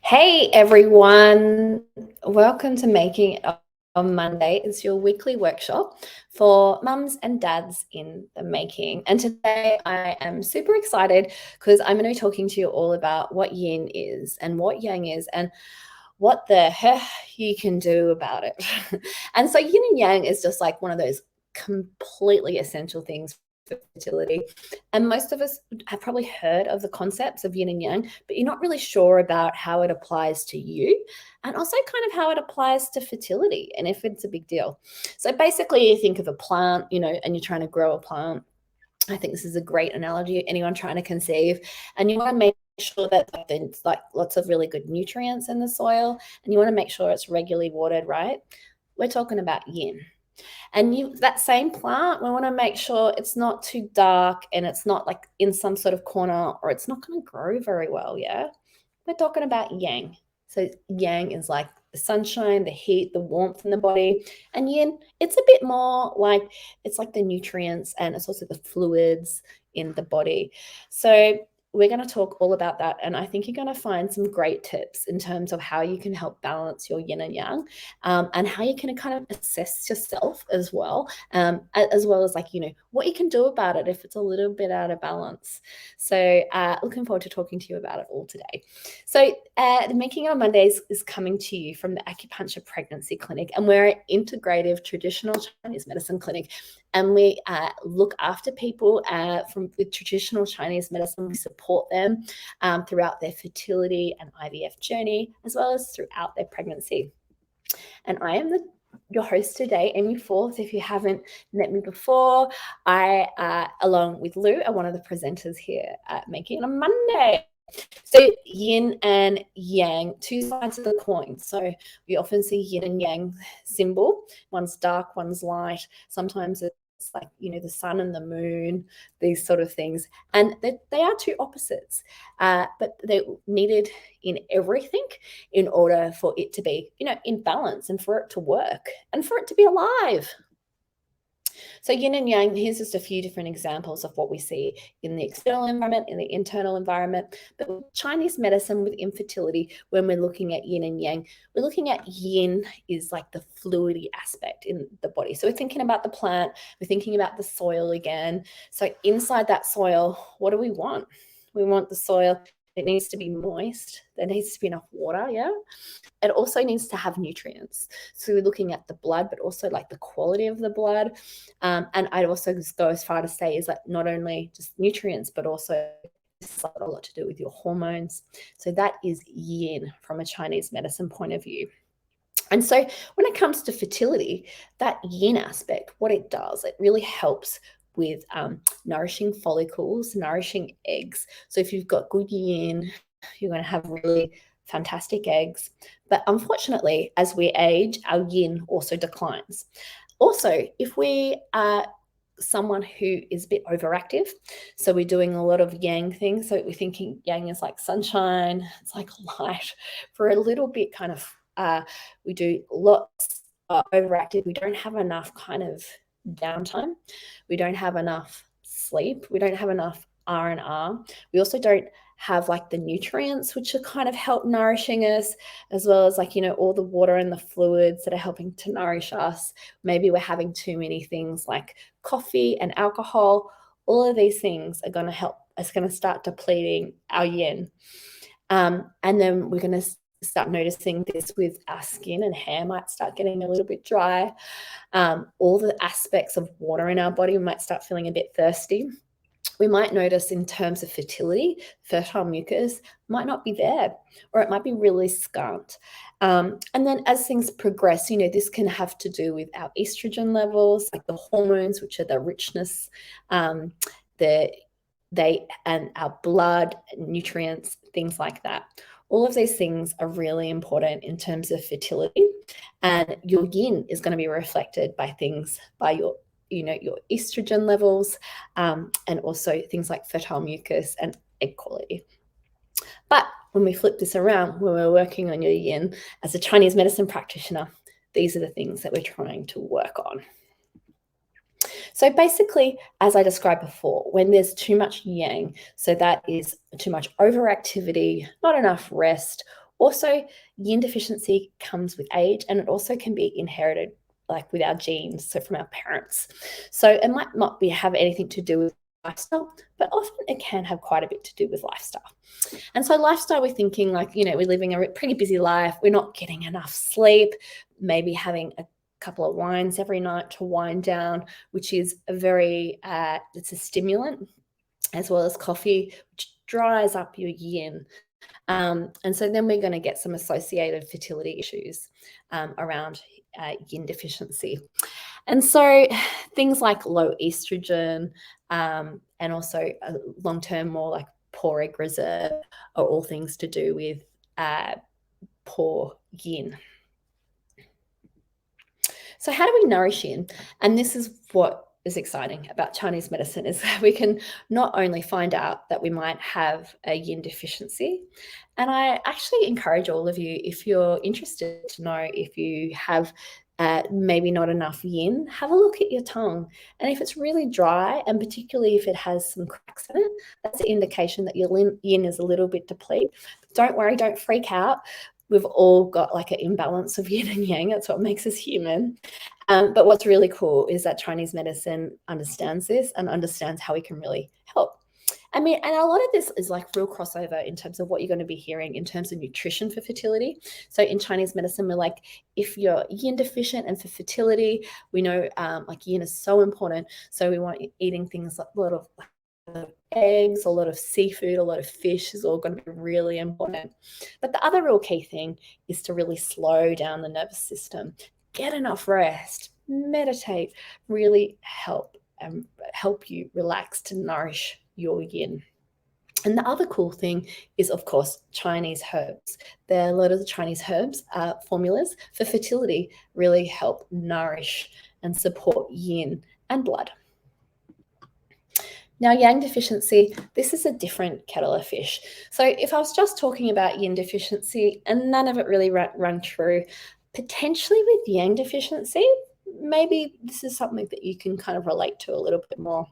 Hey everyone, welcome to Making It on Monday. It's your weekly workshop for mums and dads in the making. And today I am super excited because I'm going to be talking to you all about what yin is and what yang is and what the heck you can do about it. And so yin and yang is just like one of those completely essential things for fertility. And most of us have probably heard of the concepts of yin and yang, but you're not really sure about how it applies to you and also kind of how it applies to fertility and if it's a big deal. So basically, you think of a plant, and you're trying to grow a plant. I think this is a great analogy. Anyone trying to conceive, and you want to make sure that there's like lots of really good nutrients in the soil, and you want to make sure it's regularly watered, right? We're talking about yin. And that same plant, we want to make sure it's not too dark and it's not like in some sort of corner or it's not going to grow very well. Yeah. We're talking about yang. So yang is like the sunshine, the heat, the warmth in the body. And yin, it's a bit more like it's like the nutrients and it's also the fluids in the body. So we're going to talk all about that. And I think you're going to find some great tips in terms of how you can help balance your yin and yang, and how you can kind of assess yourself as well as like, what you can do about it if it's a little bit out of balance. So looking forward to talking to you about it all today. So the Making It on Mondays is coming to you from the Acupuncture Pregnancy Clinic, and we're an integrative traditional Chinese medicine clinic. And we look after people with traditional Chinese medicine. We support them throughout their fertility and IVF journey, as well as throughout their pregnancy. And I am your host today, Amy Forth. If you haven't met me before, I, along with Lou, are one of the presenters here at Making It on Monday. So yin and yang, two sides of the coin. So we often see yin and yang symbol. One's dark, one's light. Sometimes it's like, the sun and the moon, these sort of things. And they are two opposites, but they're needed in everything in order for it to be, in balance and for it to work and for it to be alive. So yin and yang, here's just a few different examples of what we see in the external environment, in the internal environment. But with Chinese medicine, with infertility, when we're looking at yin and yang, we're looking at yin is like the fluidy aspect in the body. So we're thinking about the plant, we're thinking about the soil again. So inside that soil, what do we want? We want the soil. It needs to be moist. There needs to be enough water, yeah? It also needs to have nutrients. So we're looking at the blood, but also like the quality of the blood. And I'd also go as far to say is that not only just nutrients, but also this has a lot to do with your hormones. So that is yin from a Chinese medicine point of view. And so when it comes to fertility, that yin aspect, what it does, it really helps with nourishing follicles, nourishing eggs. So if you've got good yin, you're going to have really fantastic eggs. But unfortunately, as we age, our yin also declines. Also, if we are someone who is a bit overactive, so we're doing a lot of yang things, so we're thinking yang is like sunshine, it's like light, for a little bit kind of we do lots overactive, we don't have enough kind of downtime, we don't have enough sleep, we don't have enough R&R, we also don't have like the nutrients which are kind of help nourishing us, as well as like, all the water and the fluids that are helping to nourish us. Maybe we're having too many things like coffee and alcohol. All of these things are going to help us, going to start depleting our yin. And then we're going to start noticing this with our skin and hair might start getting a little bit dry. All the aspects of water in our body, we might start feeling a bit thirsty. We might notice in terms of fertility, fertile mucus might not be there, or it might be really scant. And then as things progress, this can have to do with our estrogen levels, like the hormones, which are the richness, and our blood, nutrients, things like that. All of these things are really important in terms of fertility, and your yin is going to be reflected by your estrogen levels, and also things like fertile mucus and egg quality. But when we flip this around, when we're working on your yin as a Chinese medicine practitioner, these are the things that we're trying to work on. So basically, as I described before, when there's too much yang, so that is too much overactivity, not enough rest, Also, yin deficiency comes with age, and it also can be inherited like with our genes, so from our parents. So it might not have anything to do with lifestyle, but often it can have quite a bit to do with lifestyle. And so lifestyle, we're thinking like, we're living a pretty busy life. We're not getting enough sleep, maybe having a couple of wines every night to wind down, which is a very, it's a stimulant, as well as coffee, which dries up your yin. And so then we're going to get some associated fertility issues around yin deficiency. And so things like low estrogen and also long-term more like poor egg reserve are all things to do with poor yin. So how do we nourish yin? And this is what is exciting about Chinese medicine, is that we can not only find out that we might have a yin deficiency, and I actually encourage all of you, if you're interested to know if you have maybe not enough yin, have a look at your tongue. And if it's really dry, and particularly if it has some cracks in it, that's an indication that your yin is a little bit depleted. Don't worry, don't freak out. We've all got like an imbalance of yin and yang. That's what makes us human. But what's really cool is that Chinese medicine understands this and understands how we can really help. I mean, and a lot of this is like real crossover in terms of what you're going to be hearing in terms of nutrition for fertility. So in Chinese medicine, we're like, if you're yin deficient, and for fertility, we know like yin is so important. So we want eating things like a lot of eggs, a lot of seafood, a lot of fish is all going to be really important. But the other real key thing is to really slow down the nervous system, get enough rest, meditate, really help you relax to nourish your yin. And the other cool thing is, of course, Chinese herbs. There are a lot of the Chinese herbs formulas for fertility really help nourish and support yin and blood. Now, yang deficiency, this is a different kettle of fish. So if I was just talking about yin deficiency and none of it really run true, potentially with yang deficiency, maybe this is something that you can kind of relate to a little bit more.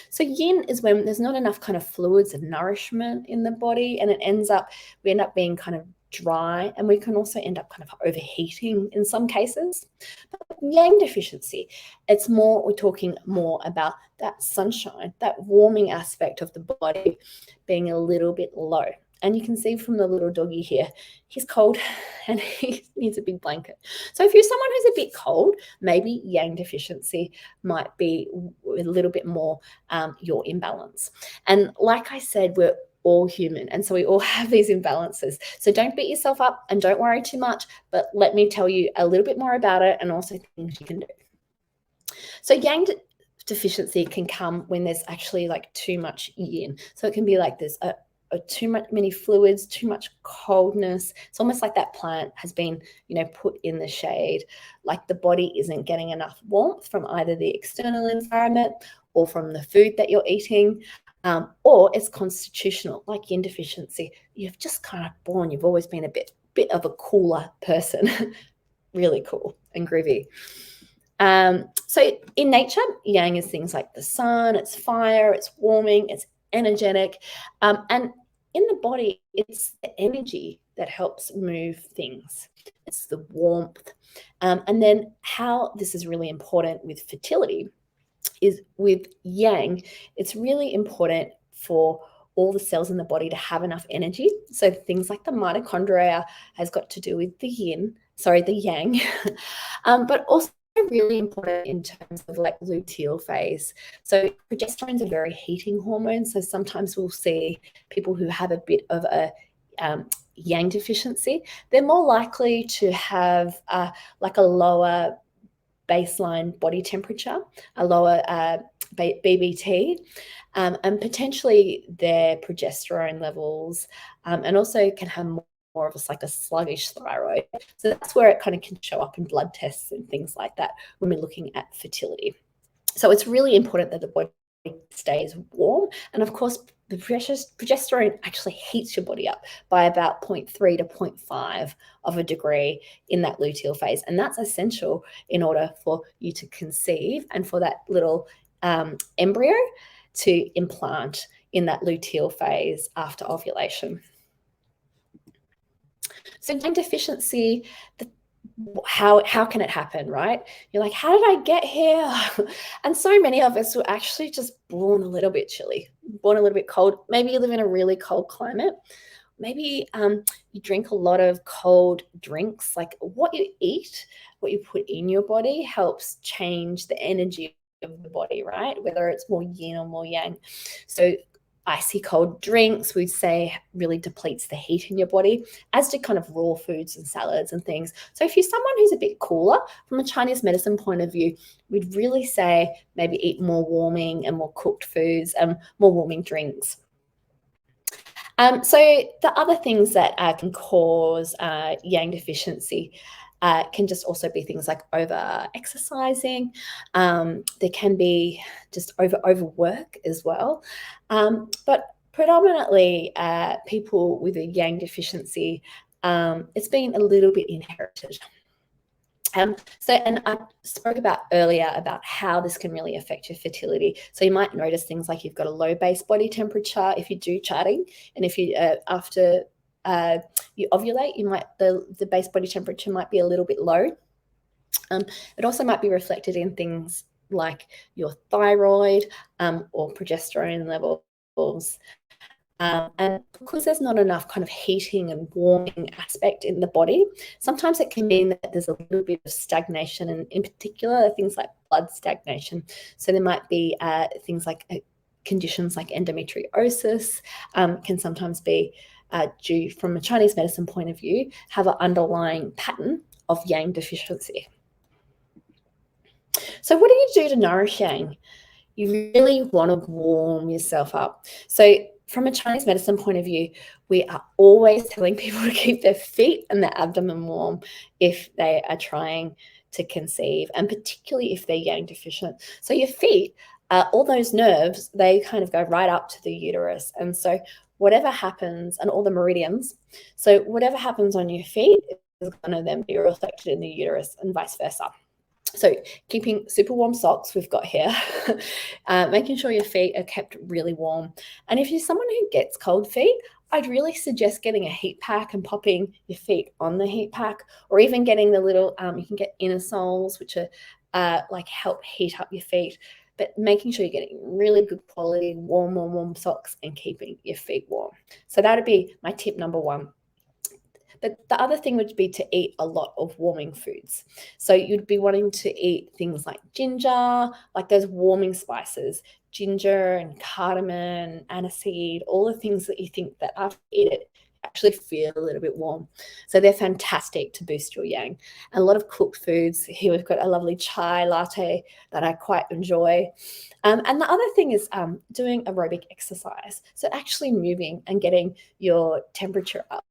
So yin is when there's not enough kind of fluids and nourishment in the body, and we end up being kind of dry, and we can also end up kind of overheating in some cases. But yang deficiency, we're talking more about that sunshine, that warming aspect of the body being a little bit low. And you can see from the little doggy here, he's cold and he needs a big blanket. So if you're someone who's a bit cold, maybe yang deficiency might be a little bit more your imbalance. And like I said, we're all human, and so we all have these imbalances. So don't beat yourself up and don't worry too much, but let me tell you a little bit more about it and also things you can do. So yang deficiency can come when there's actually like too much yin. So it can be like there's many fluids, too much coldness. It's almost like that plant has been, put in the shade, like the body isn't getting enough warmth from either the external environment or from the food that you're eating, or it's constitutional, like yin deficiency. You've just kind of you've always been a bit of a cooler person, really cool and groovy. So in nature, yang is things like the sun, it's fire, it's warming, it's energetic. And in the body, it's the energy that helps move things. It's the warmth. And then how this is really important with fertility is with yang, it's really important for all the cells in the body to have enough energy. So things like the mitochondria has got to do with the yang, but also really important in terms of like luteal phase. So progesterone is a very heating hormone. So sometimes we'll see people who have a bit of a yang deficiency, they're more likely to have like a lower baseline body temperature, a lower BBT, and potentially their progesterone levels, and also can have more of a sluggish thyroid. So that's where it kind of can show up in blood tests and things like that when we're looking at fertility. So it's really important that the body stays warm. And of course, the progesterone actually heats your body up by about 0.3 to 0.5 of a degree in that luteal phase. And that's essential in order for you to conceive and for that little embryo to implant in that luteal phase after ovulation. So yang deficiency, how can it happen, right? You're like, how did I get here? And so many of us were actually just born a little bit chilly, born a little bit cold. Maybe you live in a really cold climate. Maybe you drink a lot of cold drinks. Like what you eat, what you put in your body helps change the energy of the body, right? Whether it's more yin or more yang. So icy cold drinks, we'd say, really depletes the heat in your body, as do kind of raw foods and salads and things. So if you're someone who's a bit cooler, from a Chinese medicine point of view, we'd really say maybe eat more warming and more cooked foods and more warming drinks. So the other things that can cause yang deficiency can just also be things like over exercising. There can be just overwork as well. But predominantly people with a yang deficiency, it's been a little bit inherited. And I spoke about earlier about how this can really affect your fertility. So you might notice things like you've got a low base body temperature if you do charting, and if you after you ovulate, you might the base body temperature might be a little bit low. It also might be reflected in things like your thyroid or progesterone levels. And because there's not enough kind of heating and warming aspect in the body, sometimes it can mean that there's a little bit of stagnation, and in particular, things like blood stagnation. So there might be things like conditions like endometriosis can sometimes be due, from a Chinese medicine point of view, have an underlying pattern of yang deficiency. So what do you do to nourish yang? You really want to warm yourself up. So from a Chinese medicine point of view, we are always telling people to keep their feet and their abdomen warm if they are trying to conceive, and particularly if they're yang deficient. So your feet, all those nerves, they kind of go right up to the uterus. And so whatever happens, and all the meridians, so whatever happens on your feet is going to then be reflected in the uterus and vice versa. So keeping super warm socks we've got here, making sure your feet are kept really warm. And if you're someone who gets cold feet, I'd really suggest getting a heat pack and popping your feet on the heat pack, or even getting the little, you can get inner soles, which are like help heat up your feet, but making sure you're getting really good quality, warm socks and keeping your feet warm. So that'd be my tip number one. But the other thing would be to eat a lot of warming foods. So you'd be wanting to eat things like ginger, like those warming spices, ginger and cardamom and aniseed, all the things that you think that after you eat it, actually feel a little bit warm. So they're fantastic to boost your yang. And a lot of cooked foods. Here we've got a lovely chai latte that I quite enjoy. And the other thing is doing aerobic exercise. So actually moving and getting your temperature up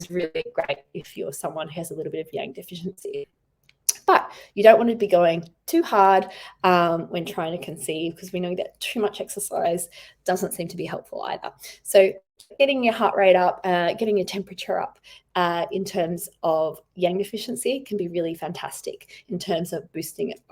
is really great if you're someone who has a little bit of yang deficiency. But you don't want to be going too hard when trying to conceive, because we know that too much exercise doesn't seem to be helpful either. So getting your heart rate up, getting your temperature up in terms of yang deficiency can be really fantastic in terms of boosting it